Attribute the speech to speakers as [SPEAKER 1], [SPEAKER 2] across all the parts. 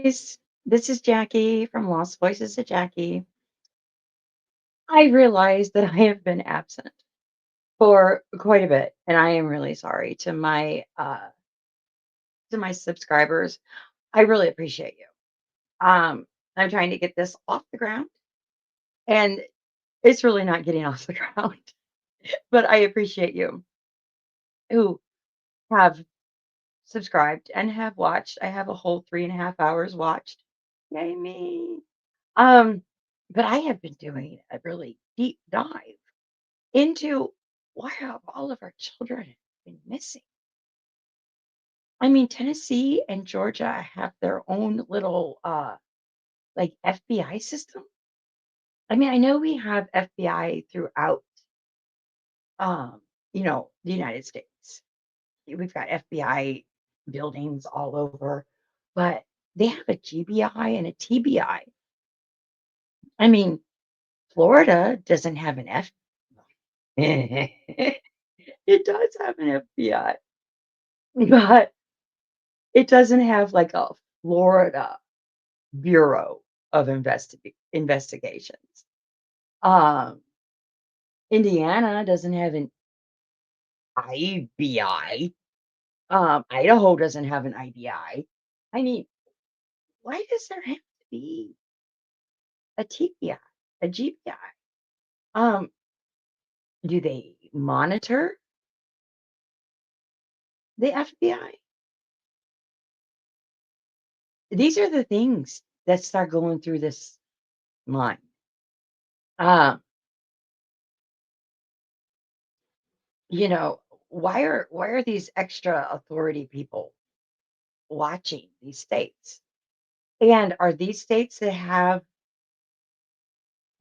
[SPEAKER 1] guys, this is Jackie from Lost Voices of Jackie. I realize that I have been absent for quite a bit, and I am really sorry to my subscribers. I really appreciate you. I'm trying to get this off the ground, and it's really not getting off the ground. But I appreciate you who have subscribed and have watched. I have a whole 3.5 hours watched. Yay me! Um, but I have been doing a really deep dive into why have all of our children been missing. I mean, Tennessee and Georgia have their own little like FBI system. I mean, I know we have FBI throughout the United States. We've got FBI buildings all over, but they have a GBI and a TBI. I mean, Florida doesn't have an F. It does have an FBI, but it doesn't have like a Florida Bureau of Investigations. Um, Indiana doesn't have an IBI. Idaho doesn't have an IBI. I mean, why does there have to be a TBI, a GBI? Um, do they monitor the FBI? These are the things that start going through this mind. Um, you know, why are these extra authority people watching these states? And are these states that have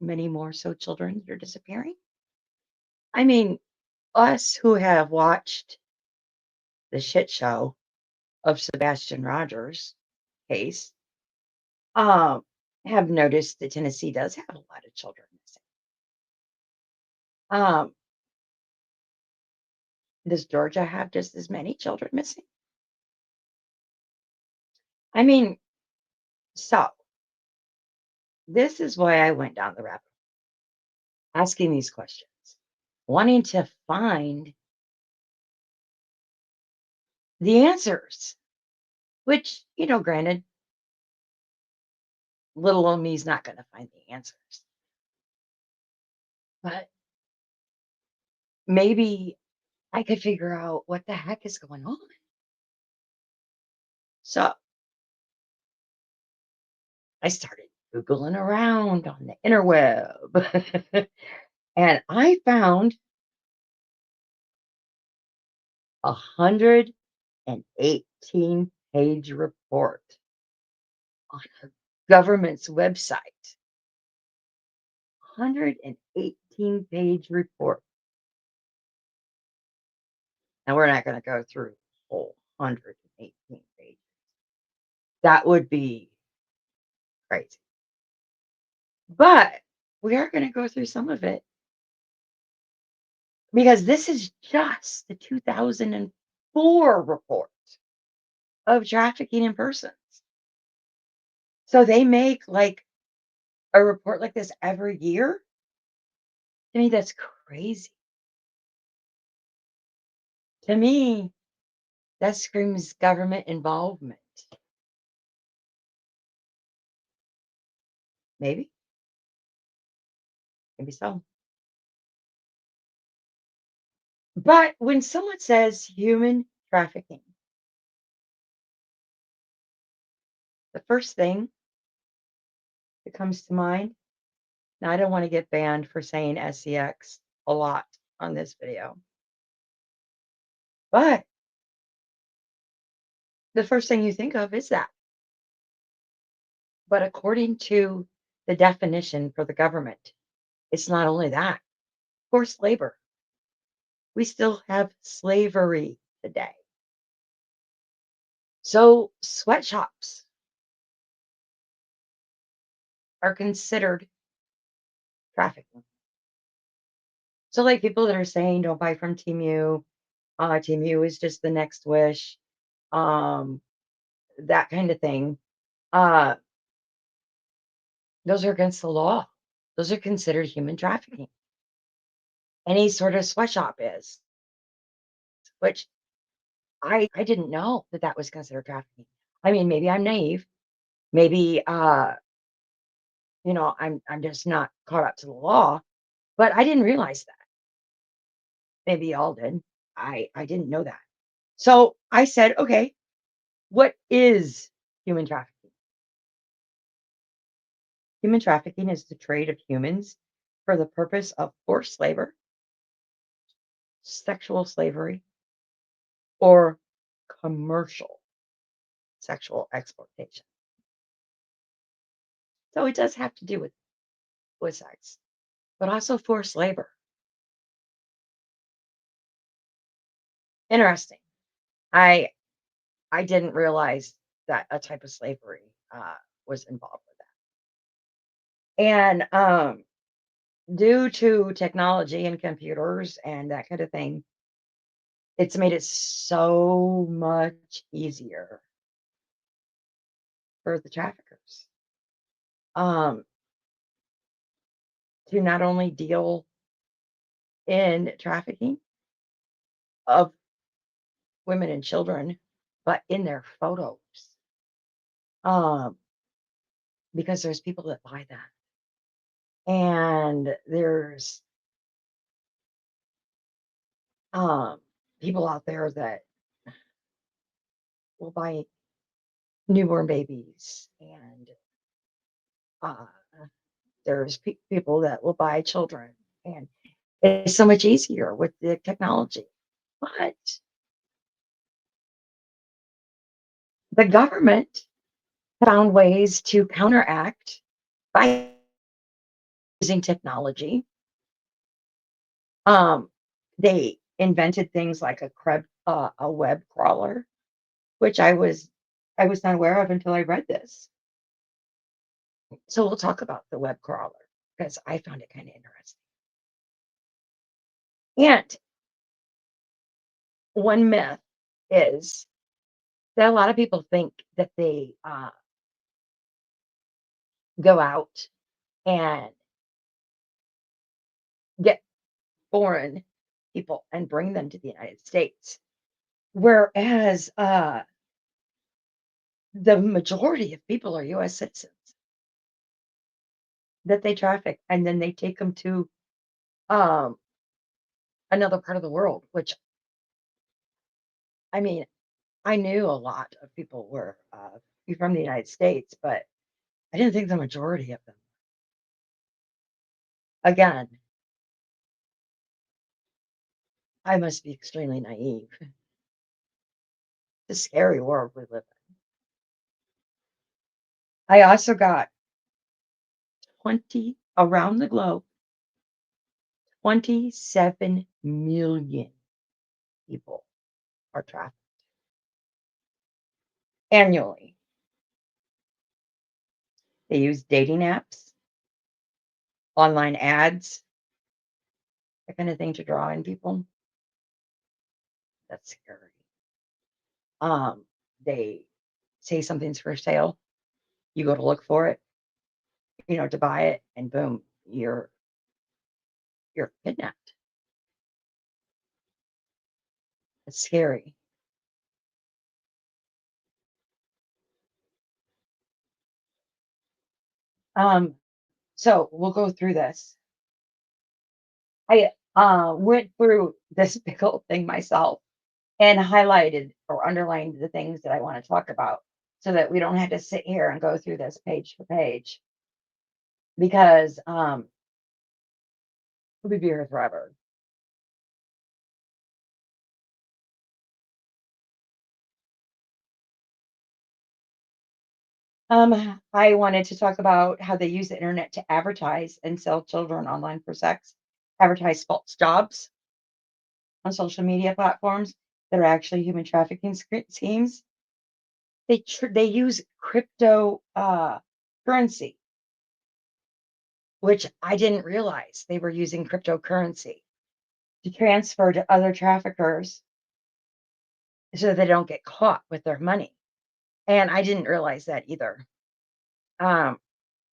[SPEAKER 1] many more so children that are disappearing? I mean, us who have watched the shit show of Sebastian Rogers case, um, have noticed that Tennessee does have a lot of children missing. Um, does Georgia have just as many children missing? I mean, so this is why I went down the rabbit hole, asking these questions, wanting to find the answers, which, granted, little old me's not going to find the answers. But maybe I could figure out what the heck is going on. So I started Googling around on the interweb and I found 118-page report on a government's website. 118-page report. Now we're not going to go through the whole 118 pages. That would be crazy. But we are going to go through some of it because this is just the 2004 report of trafficking in persons. So they make like a report like this every year. To me, that's crazy. To me, that screams government involvement. Maybe, maybe so. But when someone says human trafficking, the first thing that comes to mind, now I don't want to get banned for saying SEX a lot on this video, but the first thing you think of is that. But according to the definition for the government, it's not only that, forced labor. We still have slavery today. So sweatshops are considered trafficking. So like people that are saying don't buy from Temu, Temu is just the next wish, um, that kind of thing. uh, those are against the law. Those are considered human trafficking. Any sort of sweatshop is, which I didn't know that that was considered trafficking. I mean, maybe I'm naive. Maybe, I'm just not caught up to the law, but I didn't realize that. Maybe y'all did. I didn't know that. So I said, okay, what is human trafficking? Human trafficking is the trade of humans for the purpose of forced labor, sexual slavery, or commercial sexual exploitation. So it does have to do with sex, but also forced labor. Interesting. I I didn't realize that a type of slavery was involved with that. And due to technology and computers and that kind of thing, it's made it so much easier for the traffickers um, to not only deal in trafficking of women and children, but in their photos. Um, because there's people that buy that. And there's um, people out there that will buy newborn babies, and uh, there's people that will buy children, and it's so much easier with the technology. But the government found ways to counteract by using technology. Um, they invented things like a web crawler, which I was not aware of until I read this. So we'll talk about the web crawler because I found it kind of interesting. And one myth is that a lot of people think that they go out and get foreign people and bring them to the United States, whereas the majority of people are U.S. citizens that they traffic, and then they take them to um, another part of the world. Which I mean, I knew a lot of people were from the United States, but I didn't think the majority of them. Again, I must be extremely naive. It's a scary world we live in. I also got 20 around the globe, 27 million people are trafficked annually. They use dating apps, online ads, that kind of thing to draw in people. That's scary. They say something's for sale. You go to look for it, to buy it, and boom, you're kidnapped. It's scary. Um, so we'll go through this. I went through this big old thing myself and highlighted or underlined the things that I want to talk about so that we don't have to sit here and go through this page for page because we'll be here forever. I wanted to talk about how they use the internet to advertise and sell children online for sex, advertise false jobs on social media platforms that are actually human trafficking schemes. They use crypto currency, which I didn't realize they were using cryptocurrency to transfer to other traffickers so they don't get caught with their money. And I didn't realize that either. Um,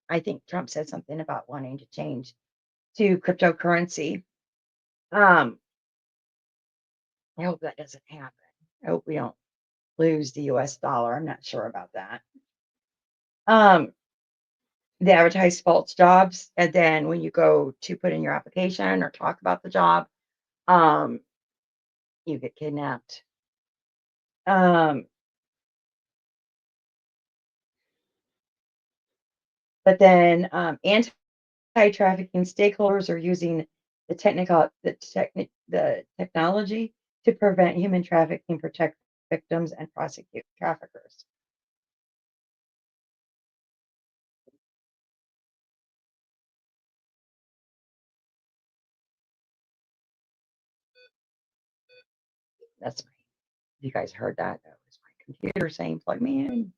[SPEAKER 1] I think Trump said something about wanting to change to cryptocurrency. Um, I hope that doesn't happen. I hope we don't lose the US dollar. I'm not sure about that. Um, they advertise false jobs, and then when you go to put in your application or talk about the job, um, you get kidnapped. Um, but then anti-trafficking stakeholders are using the technology to prevent human trafficking, protect victims, and prosecute traffickers. That's my, you guys heard that? That was my computer saying plug me in.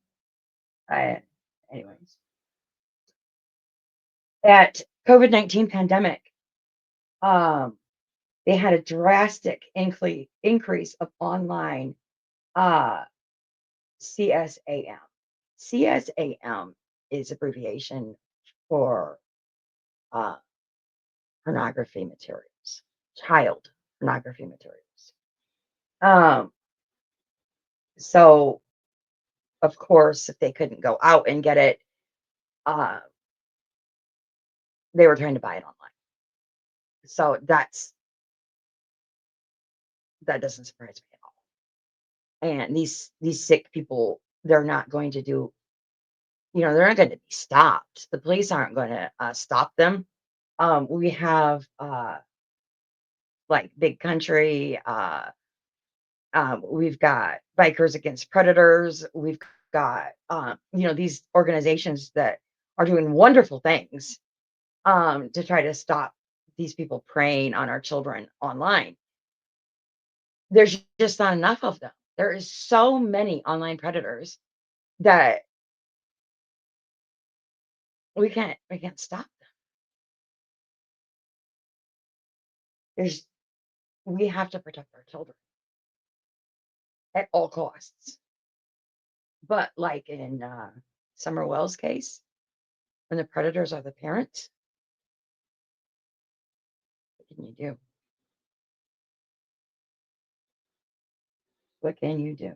[SPEAKER 1] I, anyways, at COVID-19 pandemic, um, they had a drastic increase of online uh, CSAM. CSAM is abbreviation for uh, pornography materials, child pornography materials. Um, so, of course, if they couldn't go out and get it, uh, they were trying to buy it online. So that doesn't surprise me at all. And these sick people, they're not going to do, they're not going to be stopped. The police aren't going to stop them. We have like Big Country. We've got Bikers Against Predators. We've got these organizations that are doing wonderful things to try to stop these people preying on our children online. There's just not enough of them. There is so many online predators that we can't stop them. There's We have to protect our children at all costs. But like in Summer Wells' case, when the predators are the parents, what can you do? What can you do?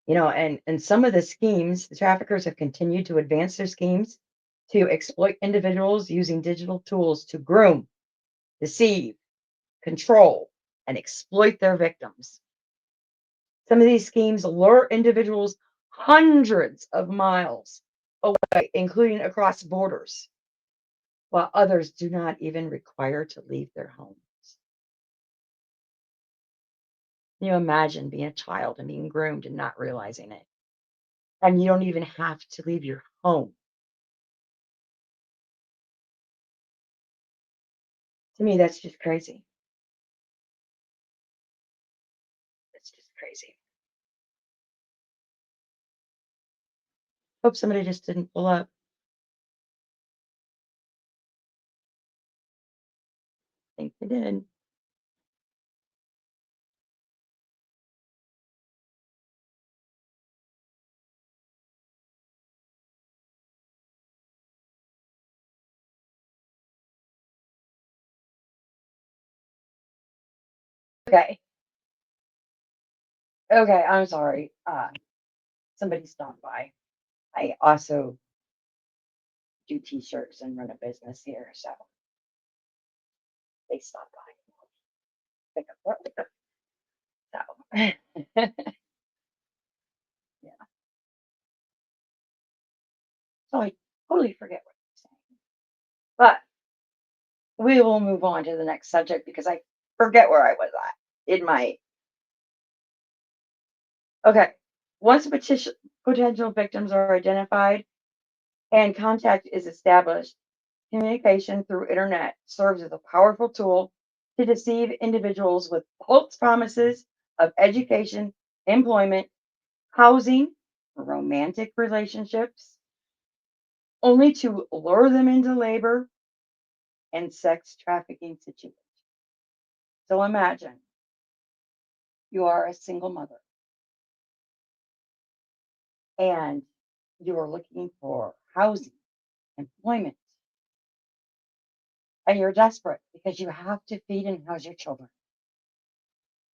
[SPEAKER 1] And some of the schemes, the traffickers have continued to advance their schemes to exploit individuals using digital tools to groom, deceive, control, and exploit their victims. Some of these schemes lure individuals hundreds of miles away, including across borders, while others do not even require to leave their homes. Can you imagine being a child and being groomed and not realizing it? And you don't even have to leave your home. To me, that's just crazy. It's just crazy. Hope somebody just didn't pull up. I think they did. Okay. Okay. I'm sorry. Somebody stopped by. I also do t-shirts and run a business here, so they stopped by. Pick up. So yeah. So I totally forget what I'm saying. But we will move on to the next subject because I forget where I was at in my. Okay. Once potential victims are identified and contact is established, communication through internet serves as a powerful tool to deceive individuals with false promises of education, employment, housing, romantic relationships, only to lure them into labor and sex trafficking situations. So imagine you are a single mother and you are looking for housing, employment, and you're desperate because you have to feed and house your children.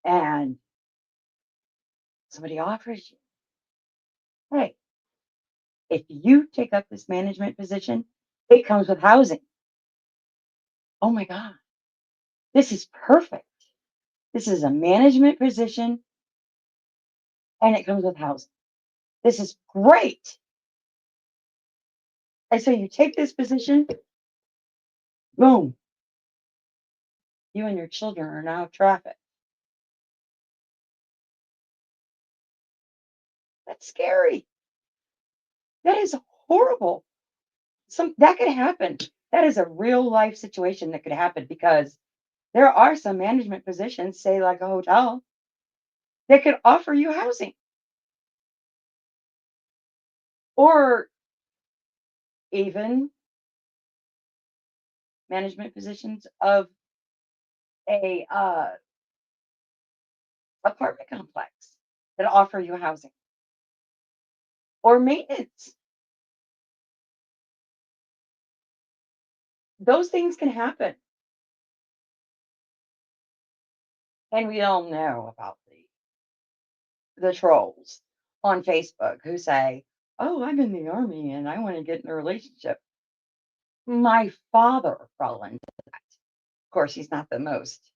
[SPEAKER 1] And somebody offers you, hey, if you take up this management position, it comes with housing. Oh my God, this is perfect. This is a management position and it comes with housing. This is great. And so you take this position, boom, you and your children are now trafficked. That's scary. That is horrible. That could happen. That is a real life situation that could happen because there are some management positions, say like a hotel, that could offer you housing or even management positions of a apartment complex that offer you housing or maintenance. Those things can happen. And we all know about the trolls on Facebook who say, "Oh, I'm in the army and I want to get in a relationship." My father fell into that. Of course, he's not the most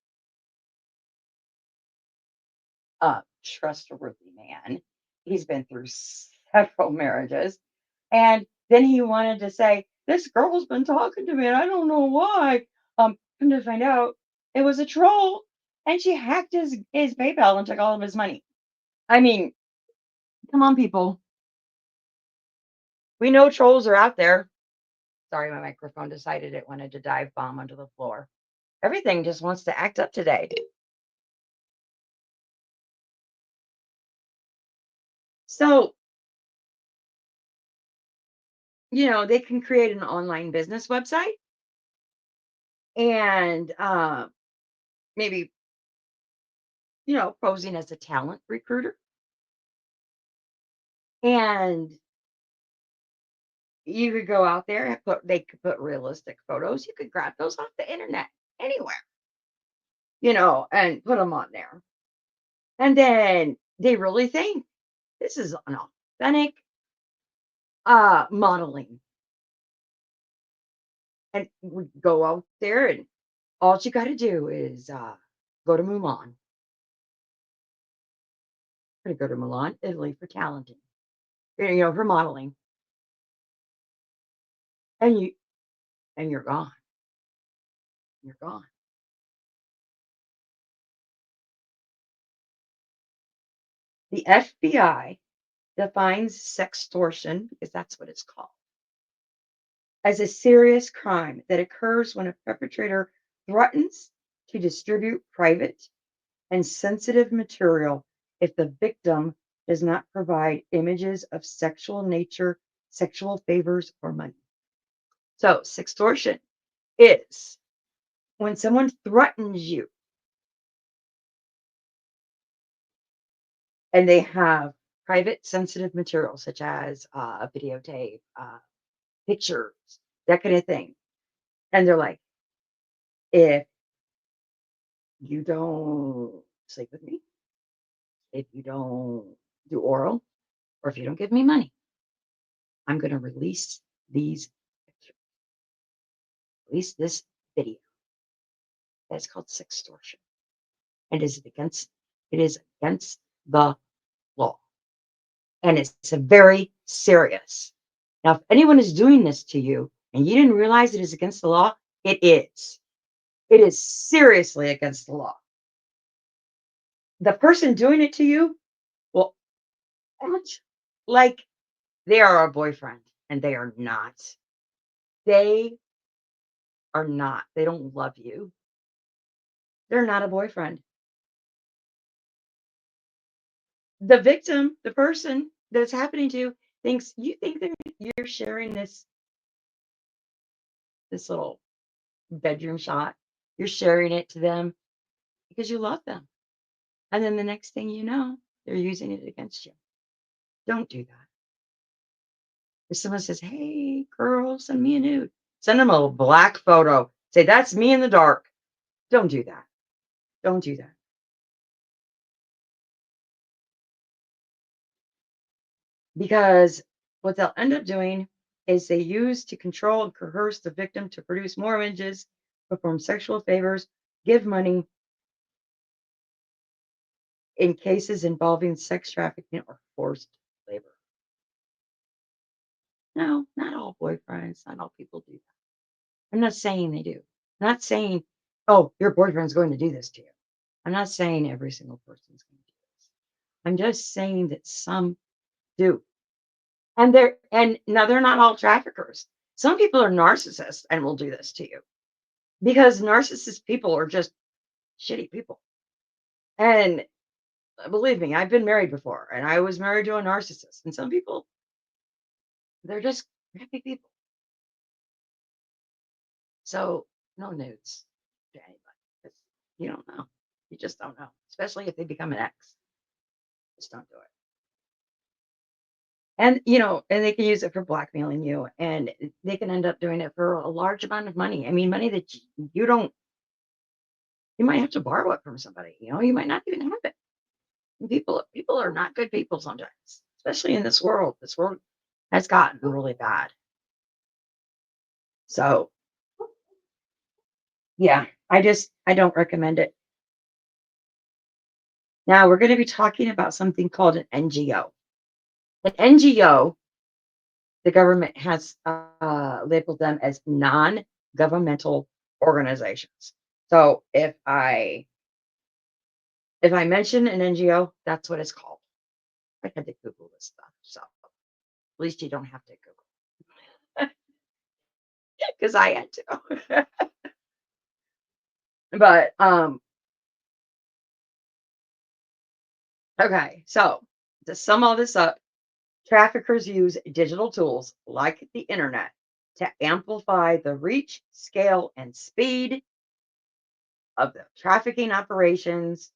[SPEAKER 1] trustworthy man. He's been through several marriages. And then he wanted to say, "This girl's been talking to me and I don't know why." Come to find out, it was a troll and she hacked his PayPal and took all of his money. I mean, come on, people. We know trolls are out there. Sorry, my microphone decided it wanted to dive bomb onto the floor. Everything just wants to act up today. So, they can create an online business website and maybe, posing as a talent recruiter. And you could go out there and they could put realistic photos. You could grab those off the internet anywhere, and put them on there. And then they really think this is an authentic modeling. And we go out there and all you got to do is go to Mulan. Gonna go to Milan, Italy for talenting, for modeling, and you're gone. You're gone. The FBI defines sextortion, because that's what it's called, as a serious crime that occurs when a perpetrator threatens to distribute private and sensitive material if the victim does not provide images of sexual nature, sexual favors, or money. So, sextortion is when someone threatens you and they have private sensitive material such as a videotape, pictures, that kind of thing. And they're like, if you don't sleep with me, if you don't do oral, or if you don't give me money, I'm going to release these pictures, release this video. That's called sextortion. It is against the law. And it's a very serious. Now, if anyone is doing this to you and you didn't realize it is against the law, it is. It is seriously against the law. The person doing it to you will act like they are a boyfriend, and they are not. They are not. They don't love you. They're not a boyfriend. The victim, the person that it's happening to, thinks you think that you're sharing this little bedroom shot. You're sharing it to them because you love them. And then the next thing you know, they're using it against you. Don't do that. If someone says, "Hey, girl, send me a nude," send them a black photo. Say, "That's me in the dark." Don't do that. Don't do that. Because what they'll end up doing is they use to control and coerce the victim to produce more images, perform sexual favors, give money in cases involving sex trafficking or forced labor. No, not all boyfriends, not all people do that. I'm not saying they do. I'm not saying, oh, your boyfriend's going to do this to you. I'm not saying every single person's going to do this. I'm just saying that some do. And now they're not all traffickers. Some people are narcissists and will do this to you because narcissist people are just shitty people. And believe me, I've been married before and I was married to a narcissist. And some people, they're just crappy people. So no nudes to anybody. 'Cause you don't know. You just don't know. Especially if they become an ex. Just don't do it. And and they can use it for blackmailing you and they can end up doing it for a large amount of money. I mean, money that you don't you might have to borrow it from somebody, you might not even have it. And people are not good people sometimes, especially in this world. This world has gotten really bad. So, yeah, I don't recommend it. Now, we're going to be talking about something called an NGO. An NGO, the government has labeled them as non-governmental organizations. So, if I mention an NGO, that's what it's called. I had to Google this stuff, so at least you don't have to Google because I had to. But okay, so to sum all this up, traffickers use digital tools like the internet to amplify the reach, scale, and speed of the trafficking operations.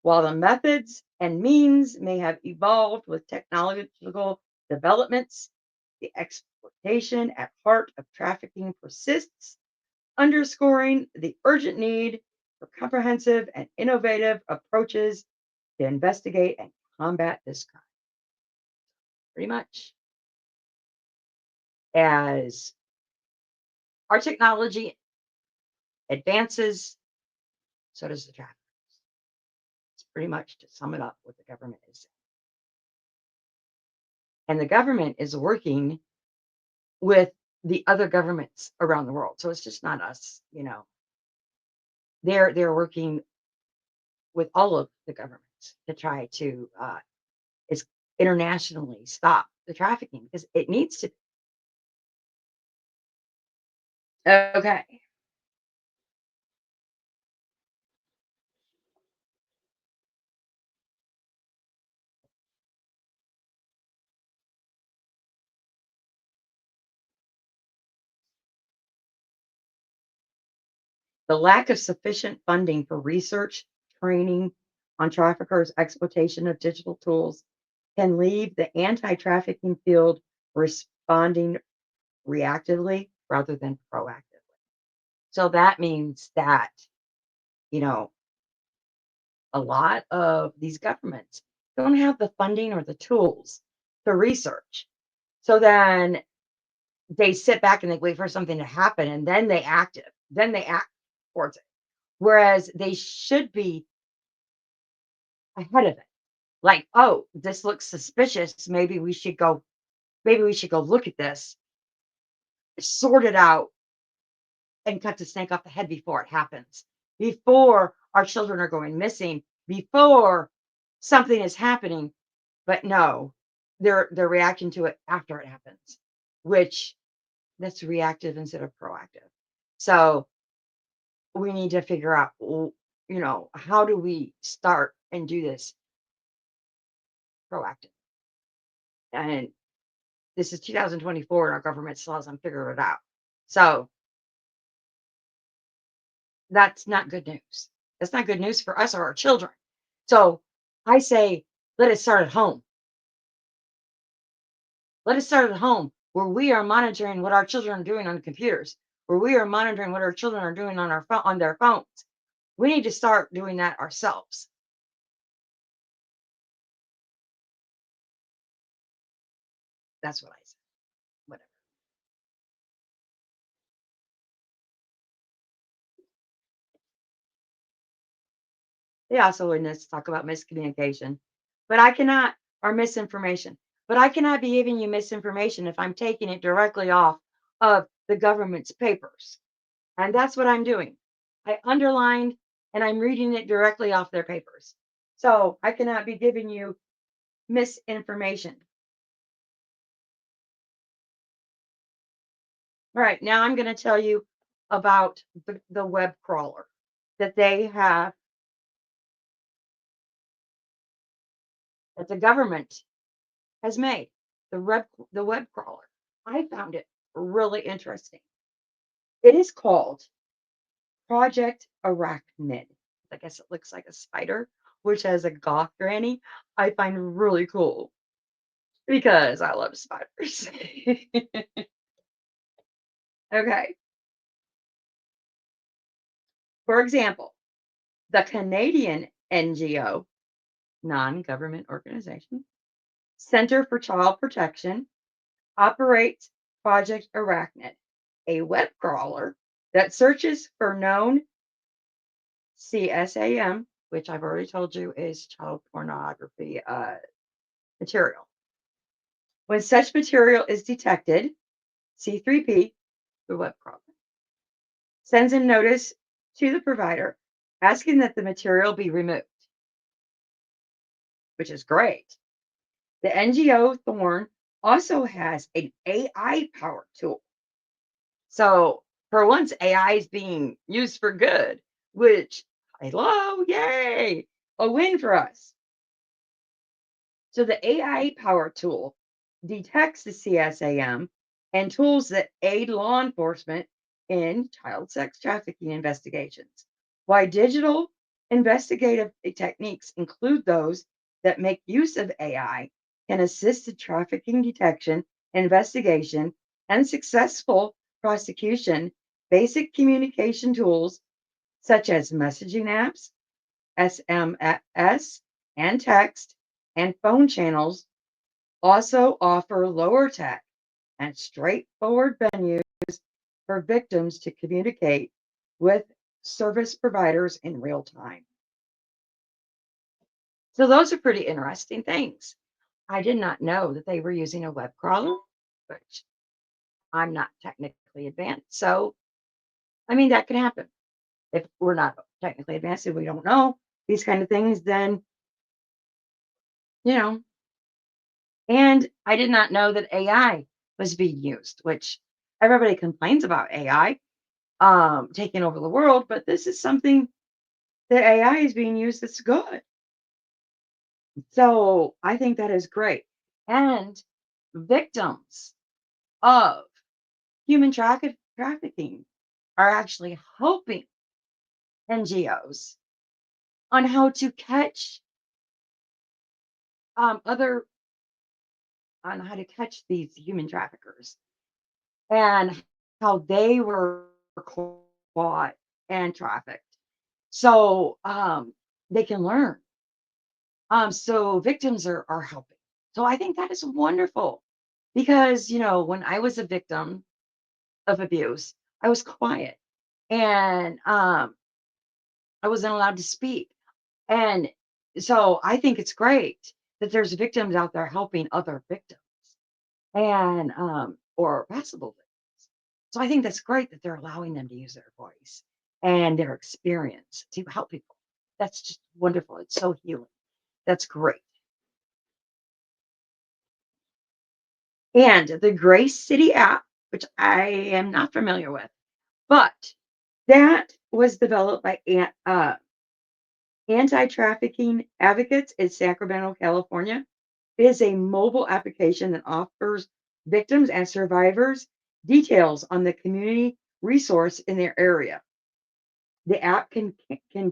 [SPEAKER 1] While the methods and means may have evolved with technological developments, the exploitation at heart of trafficking persists, underscoring the urgent need for comprehensive and innovative approaches to investigate and combat this crime. Pretty much as our technology advances, so does the traffic. It's pretty much to sum it up what the government is saying. And the government is working with the other governments around the world. So it's just not us. They're working with all of the governments to try to is internationally stop the trafficking because it needs to. Okay. The lack of sufficient funding for research, training on traffickers' exploitation of digital tools can leave the anti-trafficking field responding reactively rather than proactively. So that means that, you know, a lot of these governments don't have the funding or the tools to research. So then they sit back and they wait for something to happen and then then they act towards it. Whereas they should be ahead of it. Like, oh, this looks suspicious. Maybe we should go look at this, sort it out, and cut the snake off the head before it happens. Before our children are going missing, before something is happening. But no, they're reacting to it after it happens, which that's reactive instead of proactive. So we need to figure out, how do we start and do this proactive? And this is 2024 and our government still hasn't figured it out. So that's not good news. That's not good news for us or our children. So I say, let it start at home. Let us start at home, where we are monitoring what our children are doing on computers, where we are monitoring what our children are doing on on their phones. We need to start doing that ourselves. That's what I said. Whatever. They also in this talk about miscommunication, but I cannot, or misinformation. But I cannot be giving you misinformation if I'm taking it directly off of the government's papers. And that's what I'm doing. I underlined and I'm reading it directly off their papers. So I cannot be giving you misinformation. All right, now I'm going to tell you about the web crawler that they have, that the government has made. The web crawler. I found it really interesting. It is called Project Arachnid. I guess it looks like a spider, which has a goth granny. I find really cool because I love spiders. Okay. For example, the Canadian NGO, non government organization, Center for Child Protection, operates Project Arachnid, a web crawler that searches for known CSAM, which I've already told you is child pornography material. When such material is detected, C3P, the web crawler, sends a notice to the provider asking that the material be removed, which is great. The NGO Thorn also has an AI powered tool. So for once, AI is being used for good, which I love. Yay! A win for us. So the AI power tool detects the CSAM and tools that aid law enforcement in child sex trafficking investigations. Why digital investigative techniques include those that make use of AI can assist in trafficking detection, investigation, and successful prosecution. Basic communication tools such as messaging apps, SMS, and text and phone channels also offer lower tech and straightforward venues for victims to communicate with service providers in real time. So, those are pretty interesting things. I did not know that they were using a web crawler, which I'm not technically advanced. So, I mean, that can happen. If we're not technically advanced and we don't know these kind of things, then, you know, and I did not know that AI was being used, which everybody complains about AI taking over the world, but this is something that AI is being used that's good. So I think that is great. And victims of trafficking are actually helping NGOs on how to catch other on how to catch these human traffickers and how they were caught and trafficked. So they can learn. So victims are helping. So I think that is wonderful because when I was a victim of abuse, I was quiet and I wasn't allowed to speak. And so I think it's great that there's victims out there helping other victims and or possible victims. So I think that's great that they're allowing them to use their voice and their experience to help people. That's just wonderful. It's so healing. That's great. And the Grace City app, which I am not familiar with, but that was developed by anti trafficking advocates in Sacramento, California. It is a mobile application that offers victims and survivors details on the community resource in their area. The app can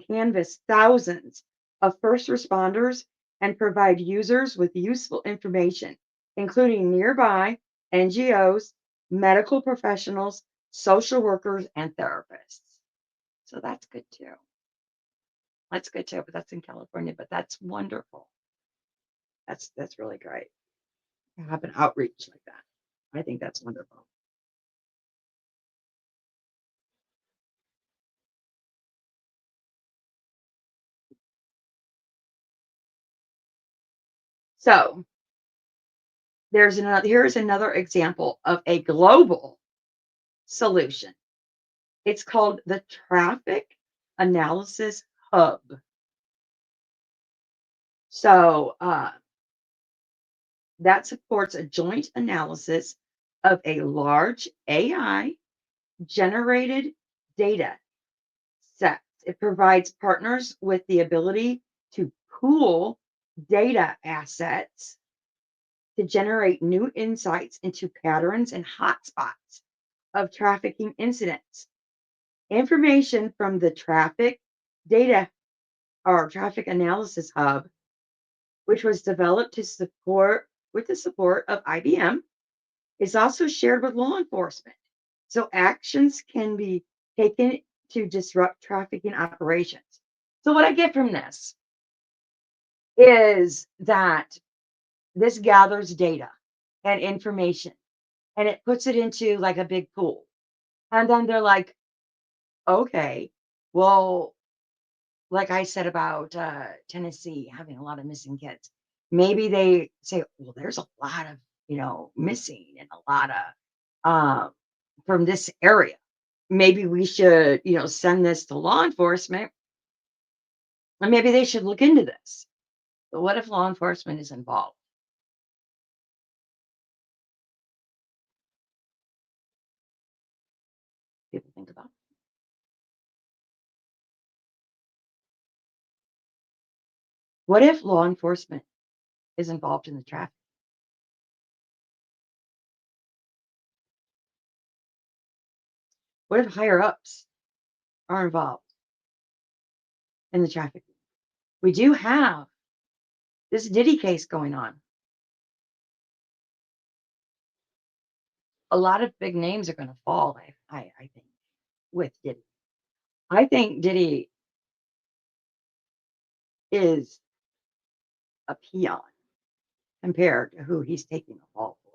[SPEAKER 1] canvas thousands of first responders and provide users with useful information including nearby NGOs, medical professionals, social workers, and therapists. So that's good too. That's good too, but that's in California, but that's wonderful. That's really great to have an outreach like that. I think that's wonderful. So here's another example of a global solution. It's called the Traffic Analysis Hub. So that supports a joint analysis of a large AI generated data sets. It provides partners with the ability to pool data assets to generate new insights into patterns and hotspots of trafficking incidents. Information from the traffic data or traffic analysis hub, which was developed to support with the support of IBM, is also shared with law enforcement. So actions can be taken to disrupt trafficking operations. So what I get from this is that this gathers data and information and it puts it into like a big pool. And then they're like, okay, well, like I said about Tennessee having a lot of missing kids, maybe they say, well, there's a lot of, missing and a lot of from this area. Maybe we should, send this to law enforcement and maybe they should look into this. But what if law enforcement is involved? People think about. What if law enforcement is involved in the traffic? What if higher ups are involved in the traffic? We do have this Diddy case going on. A lot of big names are going to fall, I think, with Diddy. I think Diddy is a peon compared to who he's taking the fall for,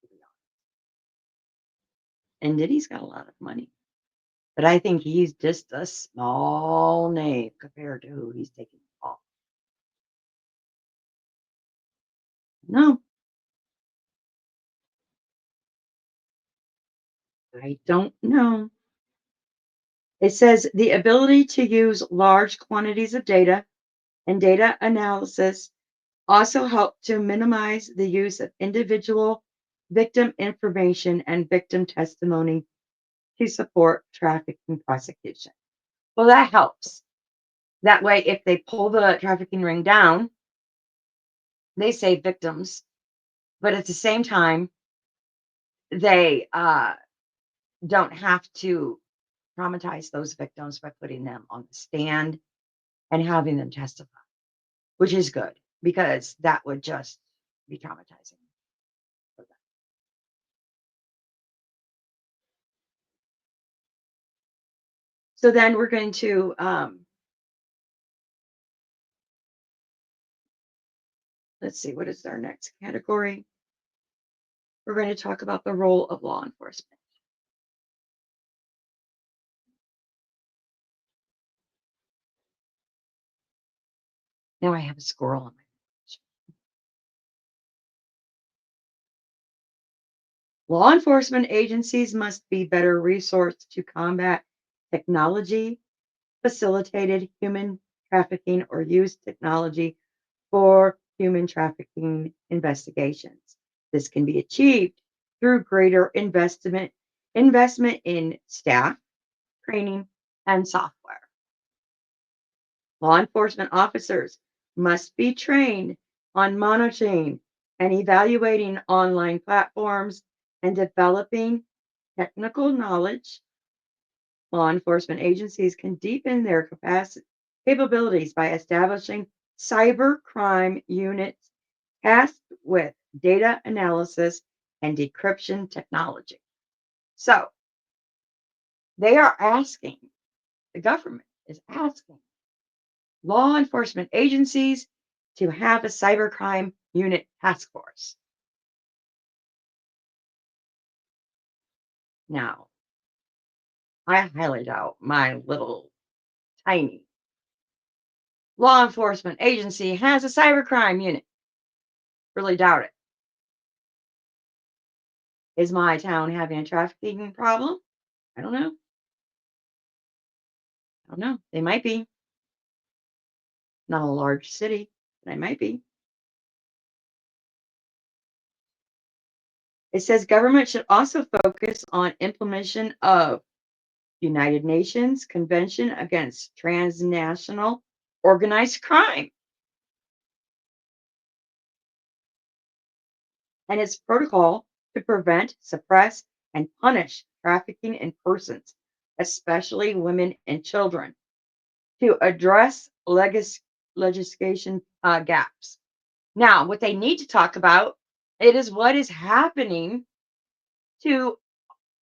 [SPEAKER 1] to be honest. And Diddy's got a lot of money. But I think he's just a small name compared to who he's taking the fall. No, I don't know. It says the ability to use large quantities of data and data analysis also help to minimize the use of individual victim information and victim testimony to support trafficking prosecution. Well, that helps. That way, if they pull the trafficking ring down, they save victims, but at the same time, they don't have to traumatize those victims by putting them on the stand and having them testify, which is good because that would just be traumatizing for them. So then we're going to let's see, what is our next category? We're going to talk about the role of law enforcement. Now I have a squirrel on my porch. Law enforcement agencies must be better resourced to combat technology facilitated human trafficking or use technology for human trafficking investigations. This can be achieved through greater investment in staff, training, and software. Law enforcement officers must be trained on monitoring and evaluating online platforms and developing technical knowledge. Law enforcement agencies can deepen their capabilities by establishing cyber crime units tasked with data analysis and decryption technology. So they are asking, the government is asking law enforcement agencies to have a cybercrime unit task force. Now, I highly doubt my little tiny law enforcement agency has a cybercrime unit. Really doubt it. Is my town having a trafficking problem? I don't know. I don't know. They might be. Not a large city, but they might be. It says government should also focus on implementation of United Nations Convention Against Transnational Organized Crime and its protocol to prevent, suppress, and punish trafficking in persons, especially women and children, to address legislation gaps. Now, what they need to talk about it is what is happening to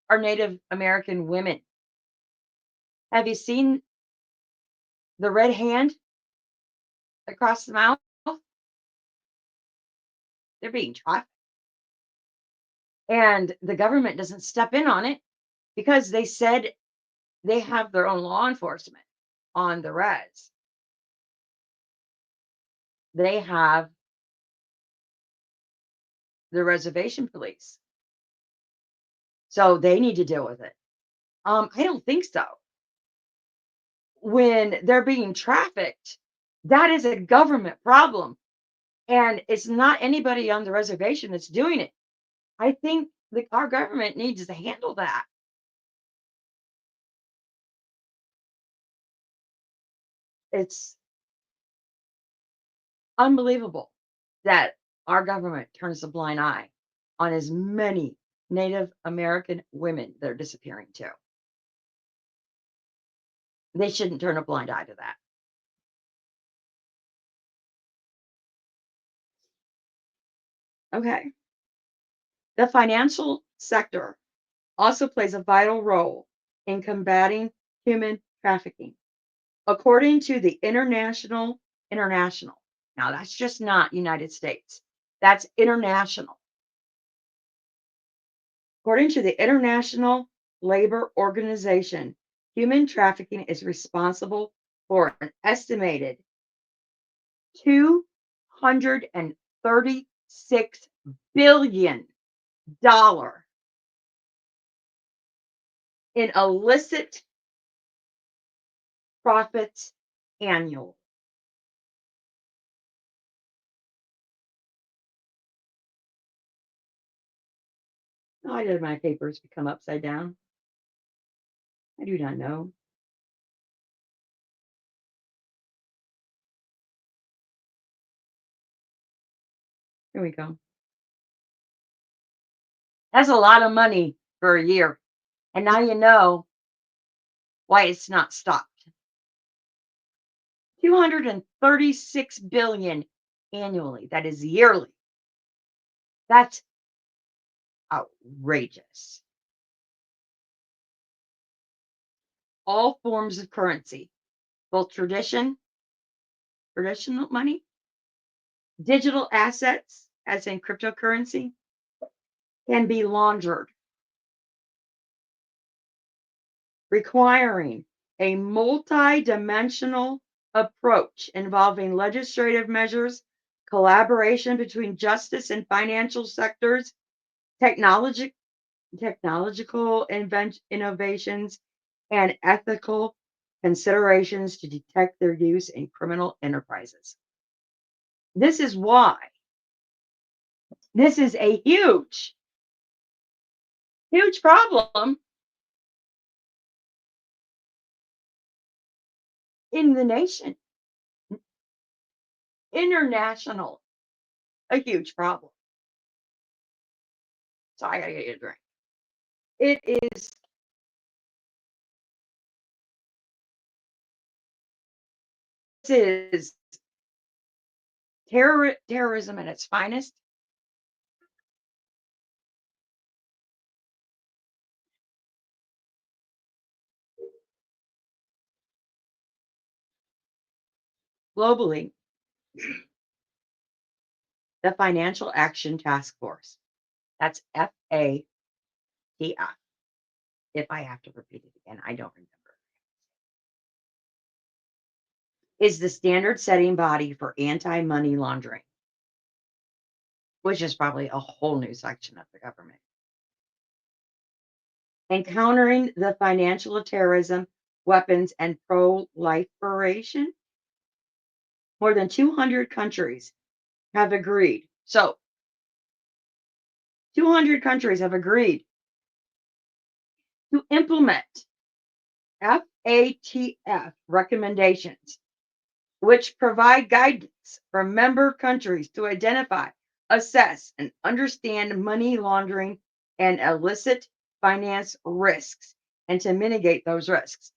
[SPEAKER 1] our Native American women. Have you seen the red hand across the mouth? They're being trafficked. And the government doesn't step in on it because they said they have their own law enforcement on the res. They have the reservation police. So they need to deal with it. I don't think so. When they're being trafficked, that is a government problem. And it's not anybody on the reservation that's doing it. I think our government needs to handle that. It's unbelievable that our government turns a blind eye on as many Native American women that are disappearing too. They shouldn't turn a blind eye to that. Okay. The financial sector also plays a vital role in combating human trafficking. According to the international. Now that's just not United States. That's international. According to the International Labor Organization, human trafficking is responsible for an estimated $236 billion in illicit profits annual. Why did my papers become upside down? I do not know. Here we go. That's a lot of money for a year. And now you know why it's not stopped. 236 billion annually. That is yearly. That's outrageous. All forms of currency, both traditional money, digital assets, as in cryptocurrency, can be laundered, requiring a multi-dimensional approach involving legislative measures, collaboration between justice and financial sectors, technology, technological innovations, and ethical considerations to detect their use in criminal enterprises. This is why this is a huge, huge problem in the nation. International, a huge problem. So I gotta get you a drink. It is Terrorism at its finest, globally, the Financial Action Task Force, that's FATF, if I have to repeat it again, I don't remember, is the standard setting body for anti money laundering, which is probably a whole new section of the government. Encountering the financial terrorism, weapons, and proliferation, more than 200 countries have agreed. So, 200 countries have agreed to implement FATF recommendations, which provide guidance for member countries to identify, assess, and understand money laundering and illicit finance risks and to mitigate those risks.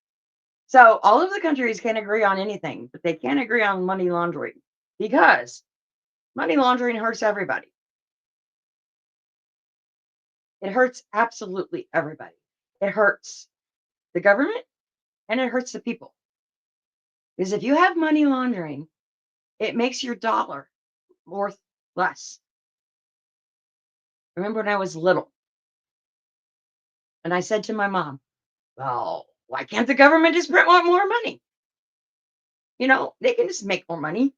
[SPEAKER 1] So, all of the countries can agree on anything, but they can't agree on money laundering because money laundering hurts everybody. It hurts absolutely everybody. It hurts the government and it hurts the people. Because if you have money laundering, it makes your dollar worth less. Remember when I was little and I said to my mom, well, why can't the government just print more money? They can just make more money.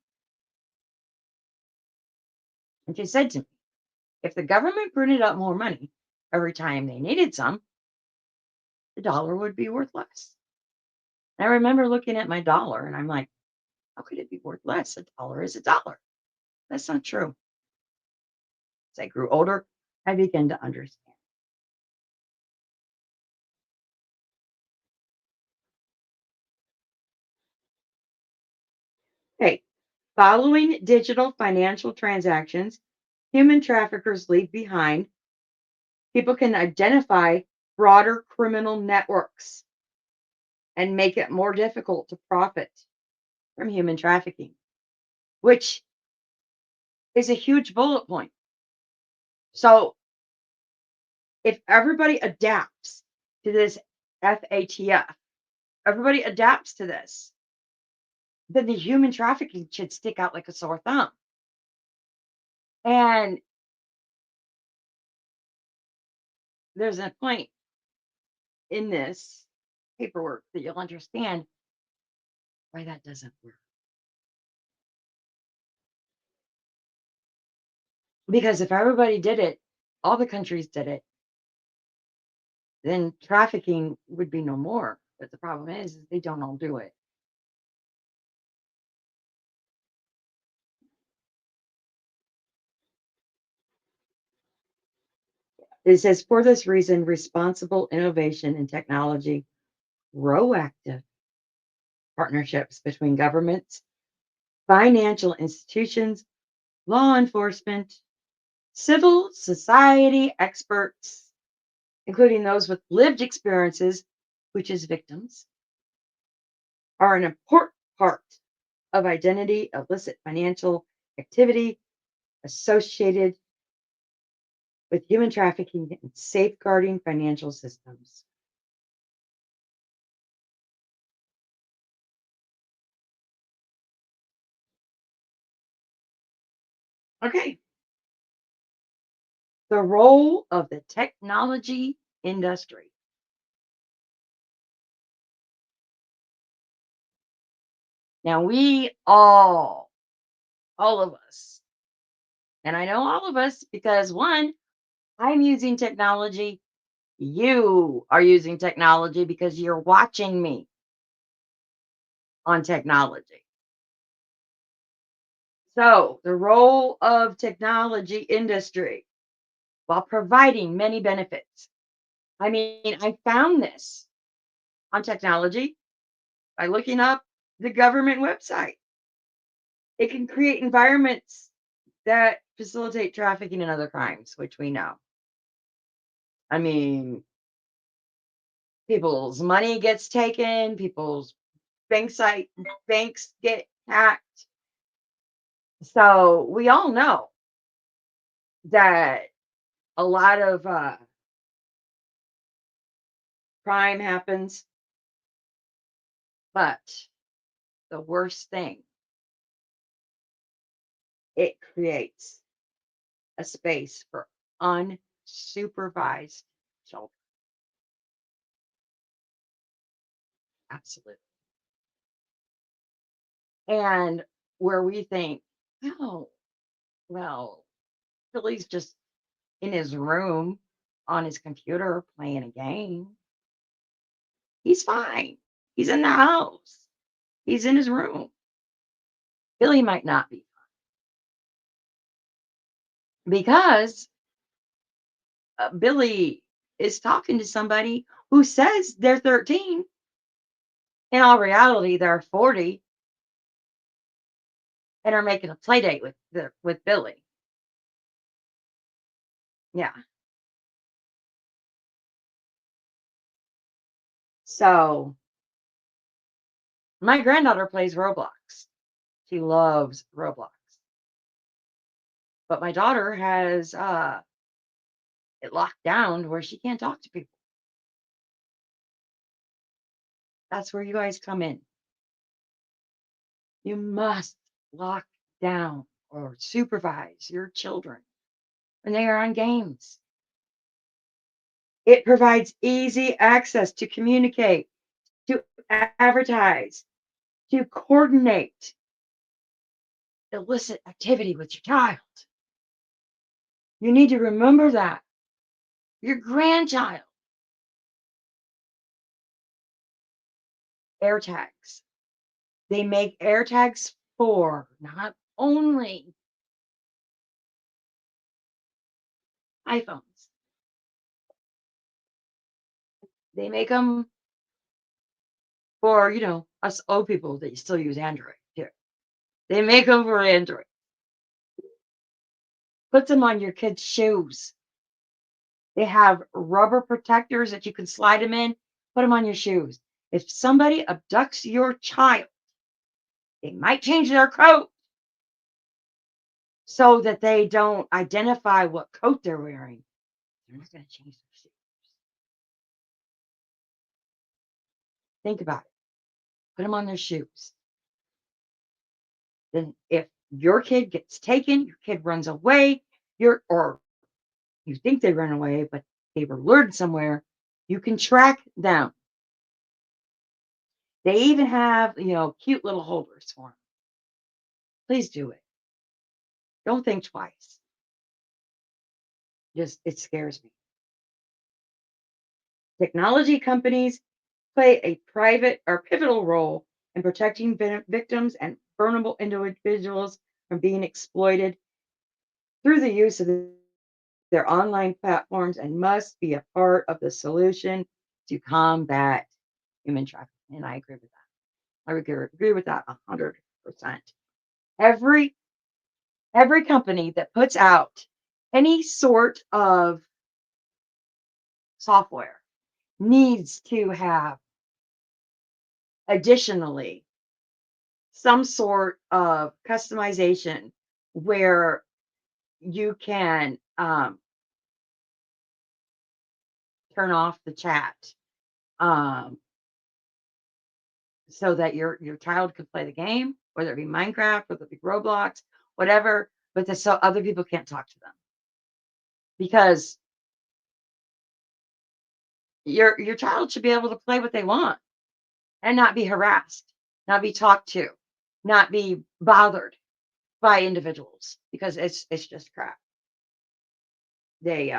[SPEAKER 1] And she said to me, if the government printed up more money every time they needed some, the dollar would be worth less. And I remember looking at my dollar and I'm like, how could it be worth less? A dollar is a dollar. That's not true. As I grew older, I began to understand. Okay, following digital financial transactions, human traffickers leave behind, people can identify broader criminal networks and make it more difficult to profit from human trafficking, which is a huge bullet point. So, if everybody adapts to this FATF, everybody adapts to this, then the human trafficking should stick out like a sore thumb. And there's a point in this paperwork that you'll understand why that doesn't work. Because if everybody did it, all the countries did it, then trafficking would be no more. But the problem is they don't all do it. It says, for this reason, responsible innovation in technology, proactive partnerships between governments, financial institutions, law enforcement, civil society experts, including those with lived experiences, which is victims, are an important part of identity illicit financial activity associated with human trafficking and safeguarding financial systems. Okay, the role of the technology industry. Now, all of us, and I know all of us because one, I'm using technology. You are using technology because you're watching me on technology. So, the role of technology industry while providing many benefits. I mean, I found this on technology by looking up the government website. It can create environments that facilitate trafficking and other crimes, which we know. I mean, people's money gets taken, people's banks get hacked, So we all know that a lot of crime happens, but the worst thing, it creates a space for unsupervised children. Absolutely. And where we think, oh, well, Billy's just in his room on his computer playing a game. He's fine. He's in the house. He's in his room. Billy might not be because Billy is talking to somebody who says they're 13. In all reality, they're 40 and are making a play date with Billy. Yeah. So my granddaughter plays Roblox. She loves Roblox. But my daughter has it locked down where she can't talk to people. That's where you guys come in. You must lock down or supervise your children when they are on games. It provides easy access to communicate, to advertise, to coordinate illicit activity with your child. You need to remember that. Your grandchild. Air tags. They make air tags for not only iPhones, they make them for, us old people that still use Android too. They make them for Android. Put them on your kids' shoes. They have rubber protectors that you can slide them in. Put them on your shoes. If somebody abducts your child, they might change their coat so that they don't identify what coat they're wearing. They're not going to change their shoes. Think about it. Put them on their shoes. Then, if your kid gets taken, your kid runs away, or you think they ran away, but they were lured somewhere, you can track them. They even have, cute little holders for them. Please do it. Don't think twice. Just, it scares me. Technology companies play a private or pivotal role in protecting victims and vulnerable individuals from being exploited through the use of their online platforms and must be a part of the solution to combat human trafficking. And I agree with that. I agree with that 100%. Every every company that puts out any sort of software needs to have additionally some sort of customization where you can turn off the chat, um, so that your child could play the game, whether it be Minecraft, whether it be Roblox, whatever, but so other people can't talk to them because your child should be able to play what they want and not be harassed, not be talked to, not be bothered by individuals because it's just crap. They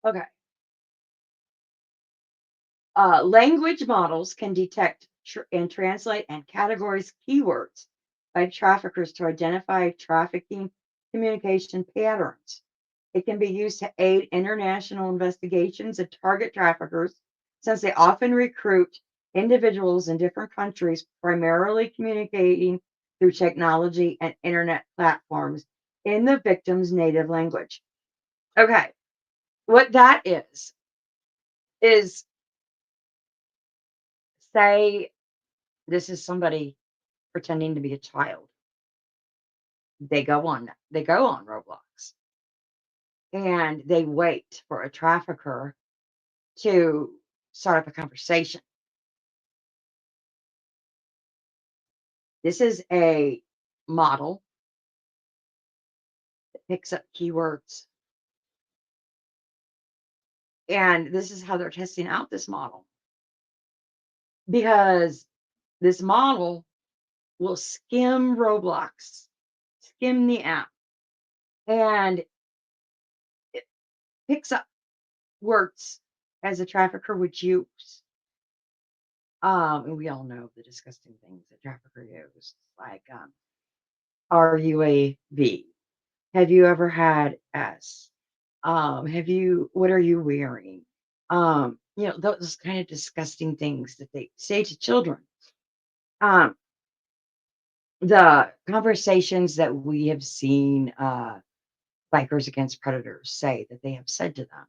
[SPEAKER 1] okay. Language models can detect and translate and categorize keywords by traffickers to identify trafficking communication patterns. It can be used to aid international investigations and target traffickers since they often recruit individuals in different countries, primarily communicating through technology and internet platforms in the victim's native language. Okay, what that is Say this is somebody pretending to be a child. They go on Roblox and they wait for a trafficker to start up a conversation. This is a model that picks up keywords, and this is how they're testing out this model because this model will skim Roblox, skim the app, and it picks up words as a trafficker would use. And we all know the disgusting things that trafficker use, like "Are you a V? Have you ever had S? Have you? What are you wearing?" Those kind of disgusting things that they say to children. Um, the conversations that we have seen bikers against predators say that they have said to them.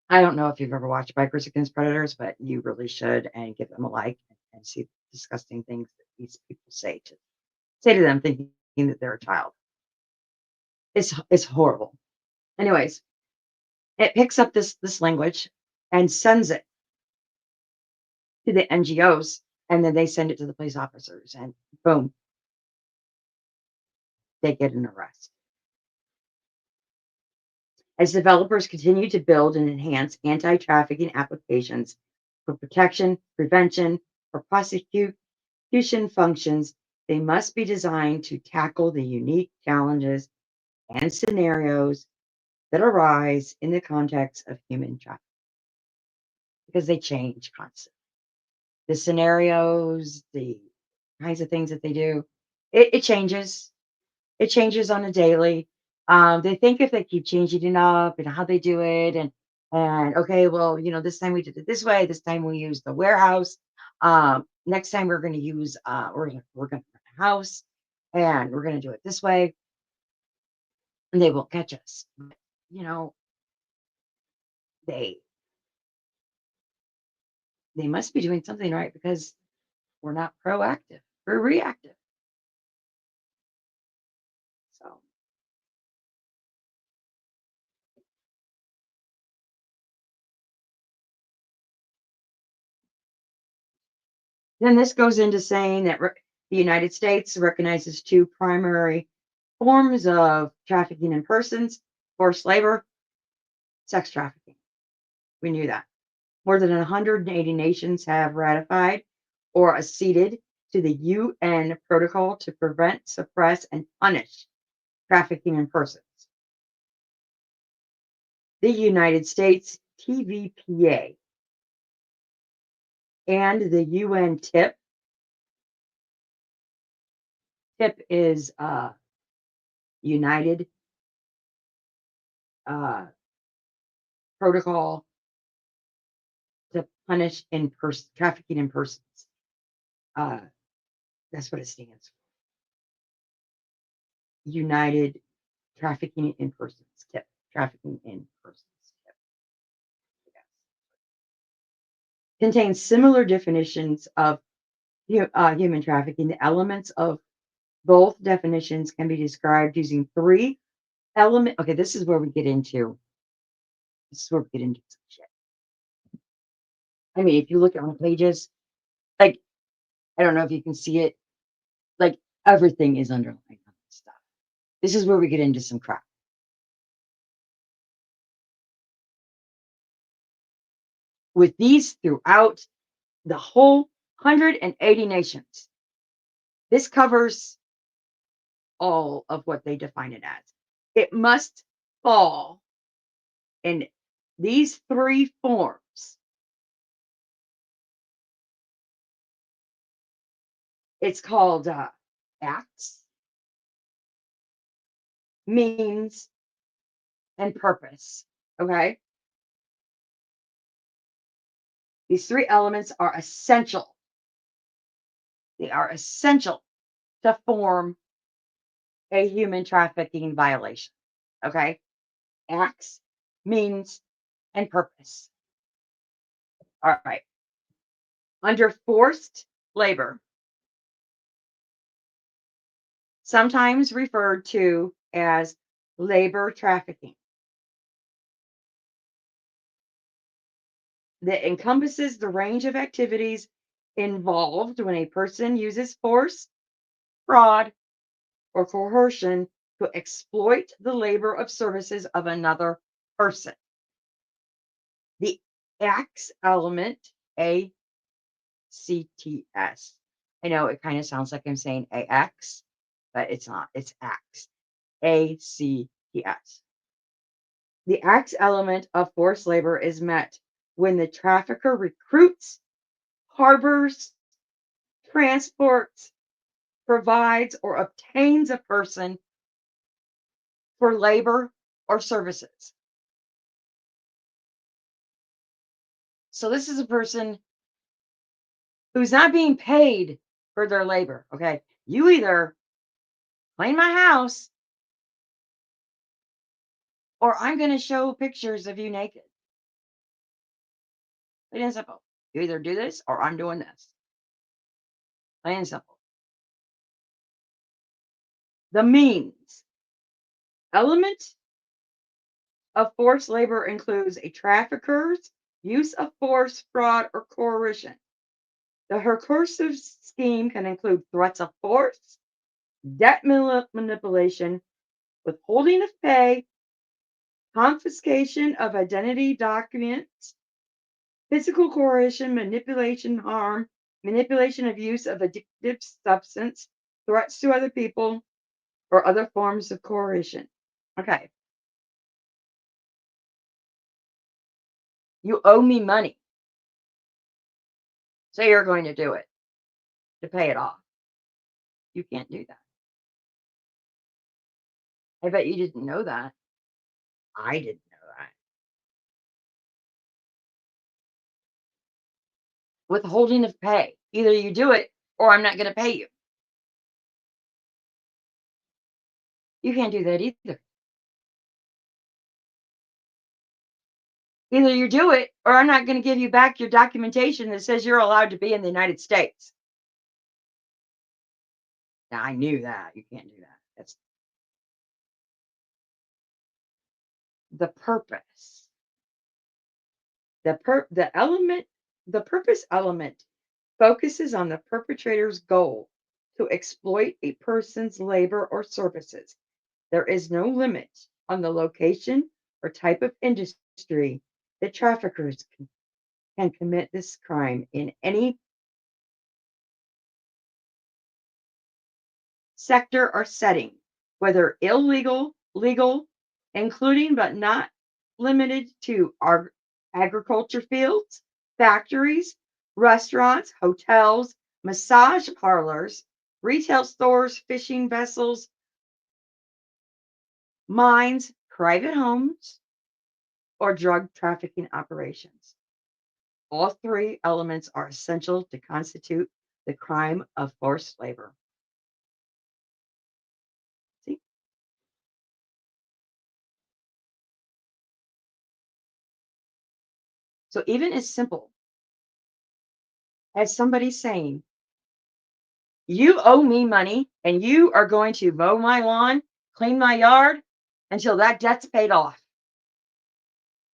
[SPEAKER 1] I don't know if you've ever watched Bikers Against Predators, but you really should and give them a like and see the disgusting things that these people say to them thinking that they're a child. It's horrible. Anyways, it picks up this language and sends it to the NGOs, and then they send it to the police officers, and boom, they get an arrest. As developers continue to build and enhance anti-trafficking applications for protection, prevention, or prosecution functions, they must be designed to tackle the unique challenges and scenarios that arise in the context of human trafficking because they change constantly. The scenarios, the kinds of things that they do, it changes. It changes on a daily. They think if they keep changing it up and how they do it, and okay, well, this time we did it this way. This time we used the warehouse. Next time we're going to use we're going to rent a house, and we're going to do it this way, and they won't catch us. You know, they they must be doing something right because we're not proactive. We're reactive. So then this goes into saying that the United States recognizes two primary forms of trafficking in persons: forced labor, sex trafficking. We knew that. More than 180 nations have ratified or acceded to the UN protocol to prevent, suppress, and punish trafficking in persons. The United States TVPA and the UN TIP is United uh, Protocol to punish in person trafficking in persons. Uh, that's what it stands for. United Trafficking in Persons tip. Trafficking in persons tip. Yes. Contains similar definitions of human trafficking. The elements of both definitions can be described using three element. Okay, this is where we get into. This is where we get into some shit. I mean, if you look at my pages, like I don't know if you can see it, like everything is underlined on this stuff. This is where we get into some crap. With these throughout the whole 180 nations. This covers all of what they define it as. It must fall in these three forms. It's called acts, means, and purpose. Okay? These three elements are essential. They are essential to form a human trafficking violation. Okay? Acts, means, and purpose. All right. Under forced labor, sometimes referred to as labor trafficking, that encompasses the range of activities involved when a person uses force, fraud, or coercion to exploit the labor of services of another person. The acts element, ACTS. I know it kind of sounds like I'm saying AX, but it's not. It's acts, ACTS. The acts element of forced labor is met when the trafficker recruits, harbors, transports, provides, or obtains a person for labor or services. So this is a person who's not being paid for their labor. Okay. You either clean my house or I'm going to show pictures of you naked. Plain and simple. You either do this or I'm doing this. Plain and simple. The means element of forced labor includes a trafficker's use of force, fraud, or coercion. The recursive scheme can include threats of force, debt manipulation, withholding of pay, confiscation of identity documents, physical coercion, manipulation, harm, manipulation of use of addictive substance, threats to other people, or other forms of coercion. Okay, you owe me money, so you're going to do it to pay it off. You can't do that. I bet you didn't know that. I didn't know that. Withholding of pay. Either you do it or I'm not going to pay you. You can't do that either. Either you do it or I'm not going to give you back your documentation that says you're allowed to be in the United States. Now, I knew that. You can't do that. That's the purpose. The purpose element focuses on the perpetrator's goal to exploit a person's labor or services. There is no limit on the location or type of industry that traffickers can commit this crime in any sector or setting, whether illegal, legal, including but not limited to our agriculture fields, factories, restaurants, hotels, massage parlors, retail stores, fishing vessels, mines, private homes, or drug trafficking operations. All three elements are essential to constitute the crime of forced labor. See? So even as simple as somebody saying, you owe me money and you are going to mow my lawn, clean my yard until that debt's paid off.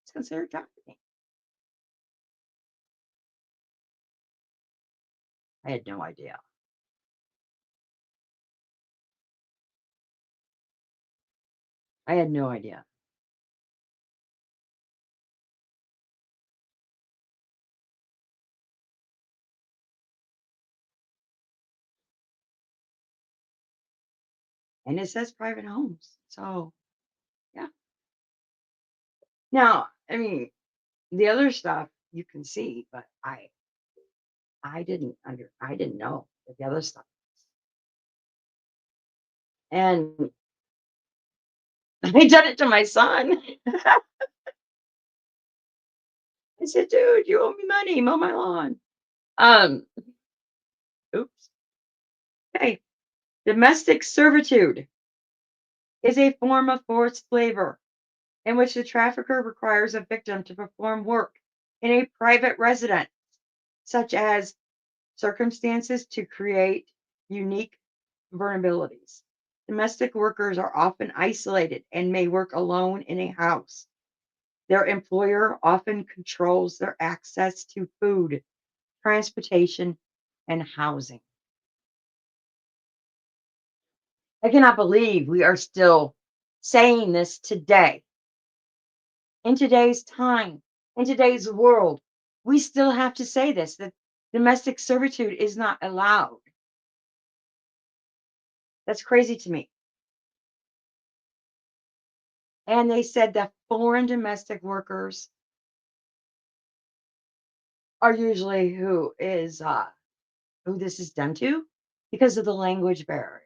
[SPEAKER 1] It's considered trafficking. I had no idea. I had no idea. And it says private homes. So, yeah. Now, I mean, the other stuff you can see, but I didn't know that the other stuff. And I did it to my son. I said, dude, you owe me money, mow my lawn. Um, oops. Okay. Domestic servitude is a form of forced labor in which the trafficker requires a victim to perform work in a private residence, such as circumstances to create unique vulnerabilities. Domestic workers are often isolated and may work alone in a house. Their employer often controls their access to food, transportation, and housing. I cannot believe we are still saying this today. In today's time, in today's world, we still have to say this that domestic servitude is not allowed. That's crazy to me. And they said that foreign domestic workers are usually who this is done to because of the language barrier.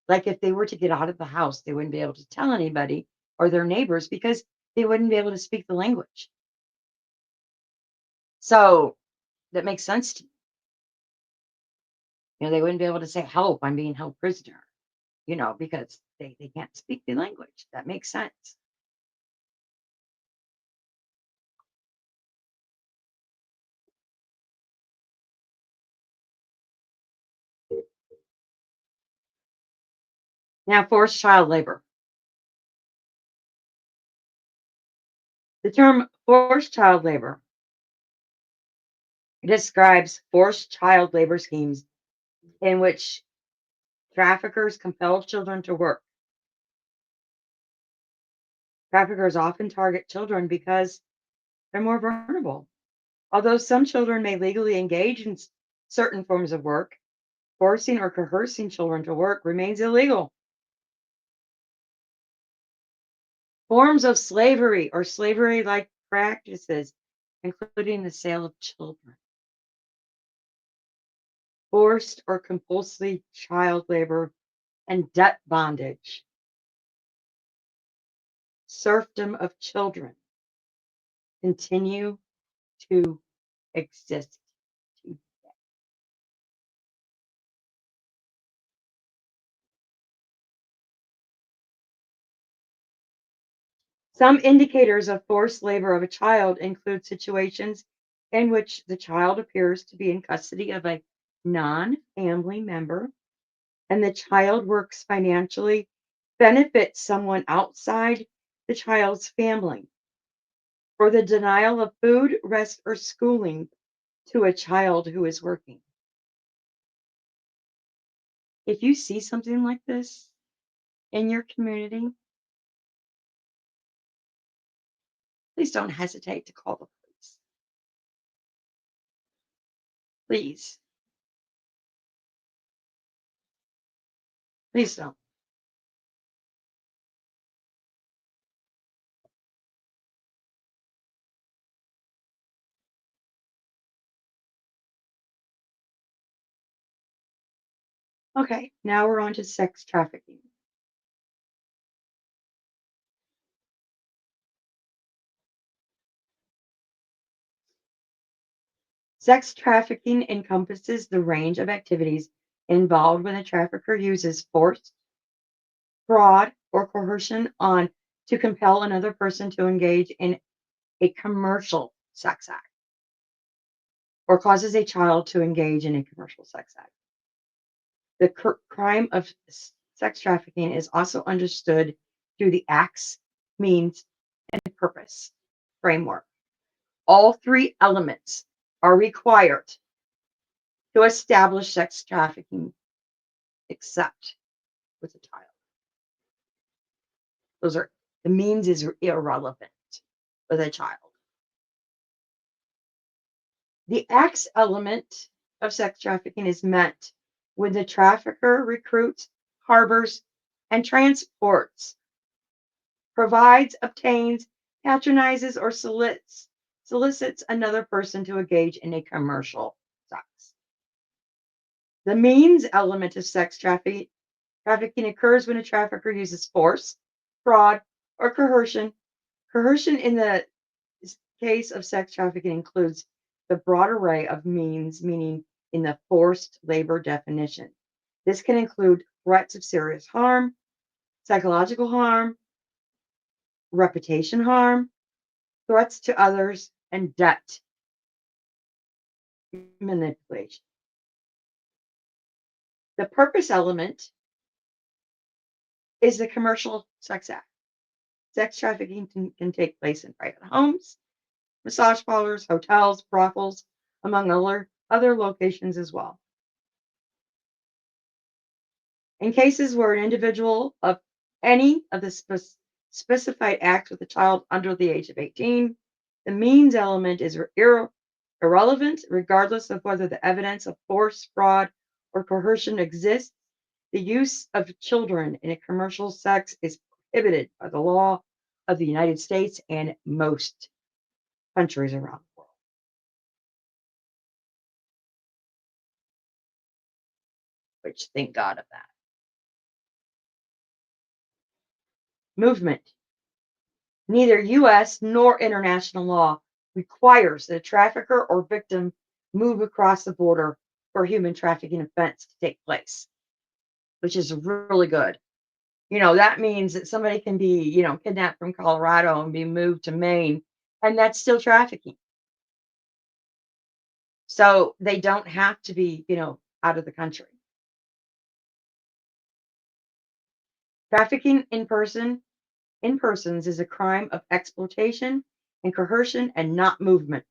[SPEAKER 1] Like if they were to get out of the house, they wouldn't be able to tell anybody or their neighbors because they wouldn't be able to speak the language. So that makes sense to me. They wouldn't be able to say, help, I'm being held prisoner, because they can't speak the language. That makes sense. Now, forced child labor. The term forced child labor describes forced child labor schemes in which traffickers compel children to work. Traffickers often target children because they're more vulnerable. Although some children may legally engage in certain forms of work, forcing or coercing children to work remains illegal. Forms of slavery or slavery like practices, including the sale of children, forced or compulsory child labor, and debt bondage, serfdom of children continue to exist. Some indicators of forced labor of a child include situations in which the child appears to be in custody of a non family member and the child works financially, benefits someone outside the child's family, or the denial of food, rest, or schooling to a child who is working. If you see something like this in your community, please don't hesitate to call the police. Please, please don't. Okay, now we're on to sex trafficking. Sex trafficking encompasses the range of activities involved when a trafficker uses force, fraud, or coercion on to compel another person to engage in a commercial sex act or causes a child to engage in a commercial sex act. The crime of sex trafficking is also understood through the acts, means, and purpose framework. All three elements are required to establish sex trafficking, except with a child. Those are the means is irrelevant with a child. The acts element of sex trafficking is met when the trafficker recruits, harbors, and transports, provides, obtains, patronizes, or solicits another person to engage in a commercial sex. The means element of sex trafficking occurs when a trafficker uses force, fraud, or coercion. Coercion in the case of sex trafficking includes the broad array of means, meaning in the forced labor definition. This can include threats of serious harm, psychological harm, reputation harm, threats to others, and debt manipulation. The purpose element is the Commercial Sex Act. Sex trafficking can take place in private homes, massage parlors, hotels, brothels, among other locations as well. In cases where an individual of any of the specified acts with a child under the age of 18, the means element is irrelevant, regardless of whether the evidence of force, fraud, or coercion exists. The use of children in a commercial sex is prohibited by the law of the United States and most countries around the world, which thank God of that. Movement. Neither US nor international law requires that a trafficker or victim move across the border for a human trafficking offense to take place, which is really good. That means that somebody can be, kidnapped from Colorado and be moved to Maine, and that's still trafficking. So they don't have to be, out of the country. Trafficking in persons is a crime of exploitation and coercion and not movement.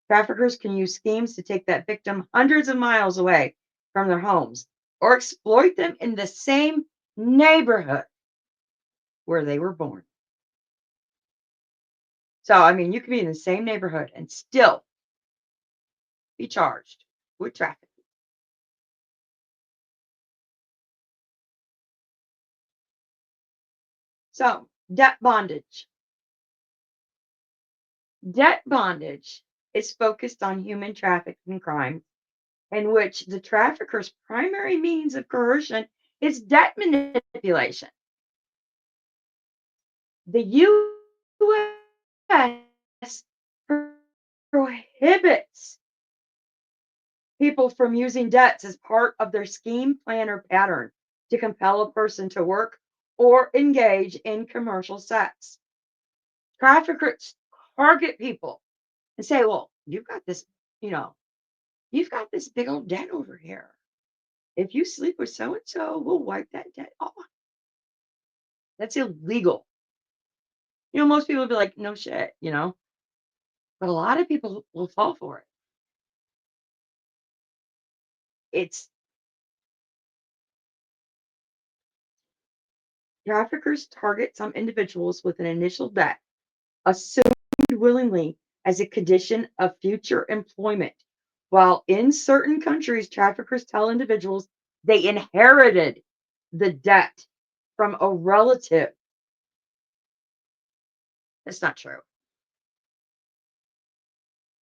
[SPEAKER 1] Traffickers can use schemes to take that victim hundreds of miles away from their homes or exploit them in the same neighborhood where they were born. So, I mean, you can be in the same neighborhood and still be charged with trafficking. So, debt bondage. Debt bondage is focused on human trafficking crime in which the trafficker's primary means of coercion is debt manipulation. The US prohibits people from using debts as part of their scheme, plan, or pattern to compel a person to work or engage in commercial sex. Traffickers target people and say, well, you know, you've got this big old debt over here. If you sleep with so and so, we'll wipe that debt off. That's illegal. Most people would be like, no shit. But a lot of people will fall for it. It's Traffickers target some individuals with an initial debt assumed willingly as a condition of future employment. While in certain countries, traffickers tell individuals they inherited the debt from a relative. That's not true.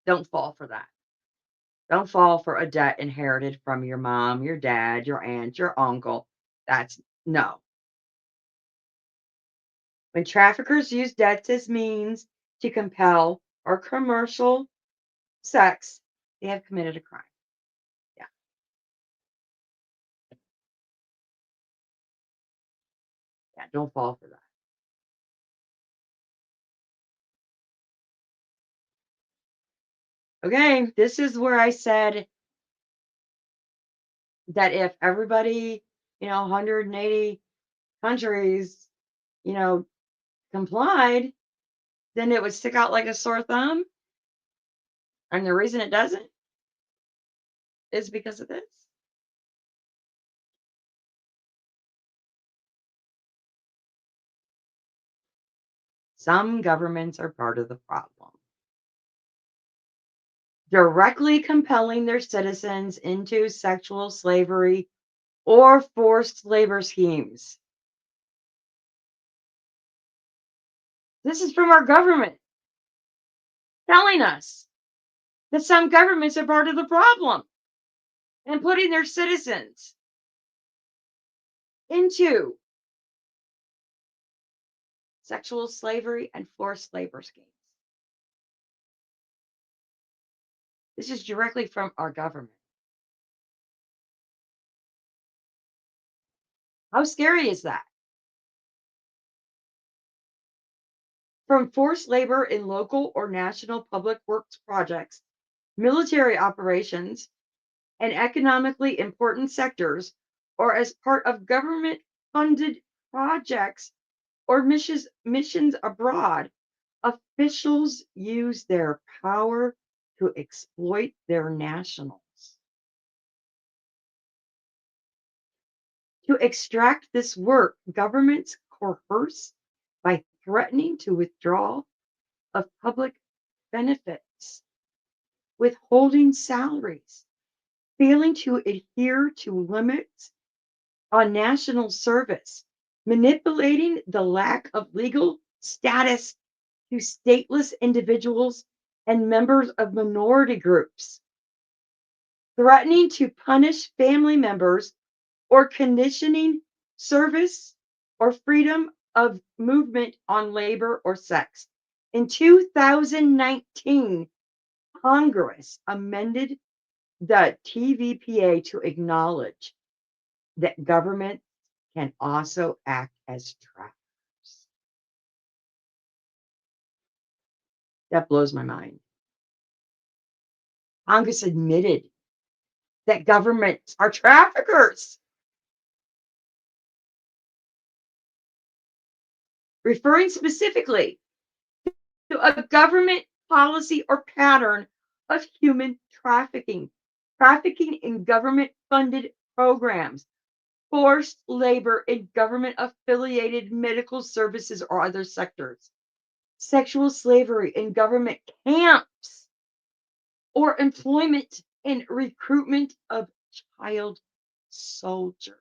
[SPEAKER 1] Don't fall for that. Don't fall for a debt inherited from your mom, your dad, your aunt, your uncle. That's no. When traffickers use debts as means to compel or commercial sex, they have committed a crime. Yeah, yeah, don't fall for that. Okay, this is where I said that if everybody, 180 countries, you know, complied, then it would stick out like a sore thumb. And the reason it doesn't is because of this. Some governments are part of the problem, directly compelling their citizens into sexual slavery or forced labor schemes. This is from our government telling us that some governments are part of the problem and putting their citizens into sexual slavery and forced labor schemes. This is directly from our government. How scary is that? From forced labor in local or national public works projects, military operations, and economically important sectors, or as part of government funded projects or missions abroad, officials use their power to exploit their nationals. To extract this work, governments coerce by threatening to withdraw of public benefits, withholding salaries, failing to adhere to limits on national service, manipulating the lack of legal status to stateless individuals and members of minority groups, threatening to punish family members or conditioning service or freedom of movement on labor or sex. In 2019, Congress amended the TVPA to acknowledge that government can also act as traffickers. That blows my mind. Congress admitted that governments are traffickers, referring specifically to a government policy or pattern of human trafficking, trafficking in government funded programs, forced labor in government affiliated medical services or other sectors, sexual slavery in government camps, or employment and recruitment of child soldiers.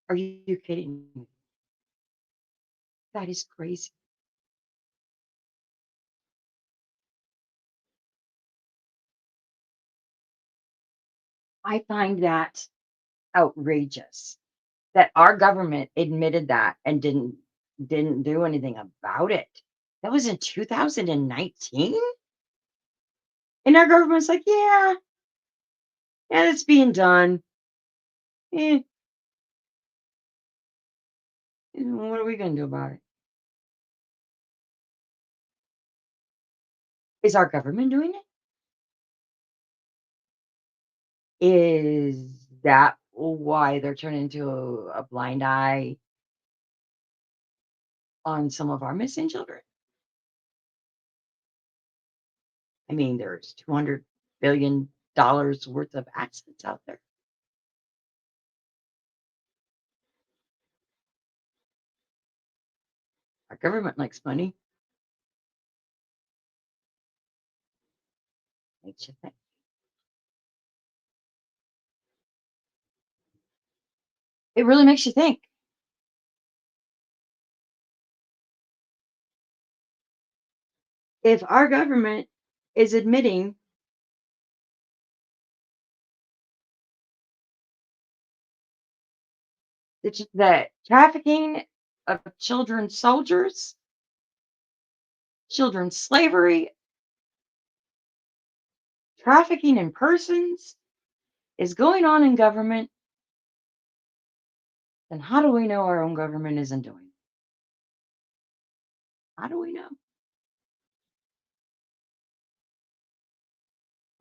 [SPEAKER 1] Are you kidding me? That is crazy. I find that outrageous that our government admitted that and didn't do anything about it. That was in 2019, and our government's like, yeah, yeah, it's being done. Eh, what are we gonna do about it? Is our government doing it? Is that why they're turning into a blind eye on some of our missing children? I mean, there's $200 billion worth of assets out there. Our government likes money. Makes you think. It really makes you think. If our government is admitting that trafficking of children soldiers, children slavery, trafficking in persons is going on in government, then how do we know our own government isn't doing it? How do we know?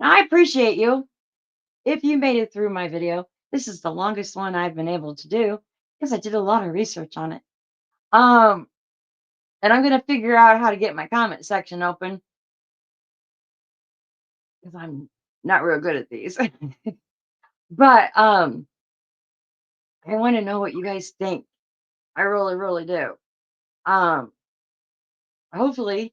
[SPEAKER 1] Now, I appreciate you. If you made it through my video, this is the longest one I've been able to do because I did a lot of research on it. Um, and I'm gonna figure out how to get my comment section open because I'm not real good at these. But I want to know what you guys think. I really, really do. Um, hopefully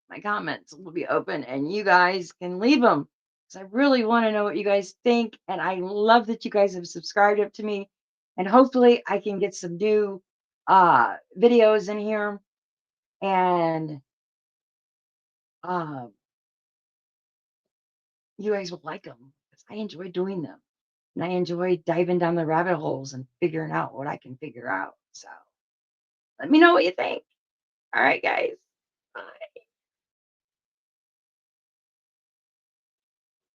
[SPEAKER 1] my comments will be open and you guys can leave them because I really want to know what you guys think. And I love that you guys have subscribed up to me. And hopefully I can get some new videos in here and uh, you guys will like them because I enjoy doing them. And I enjoy diving down the rabbit holes and figuring out what I can figure out. So let me know what you think. All right, guys.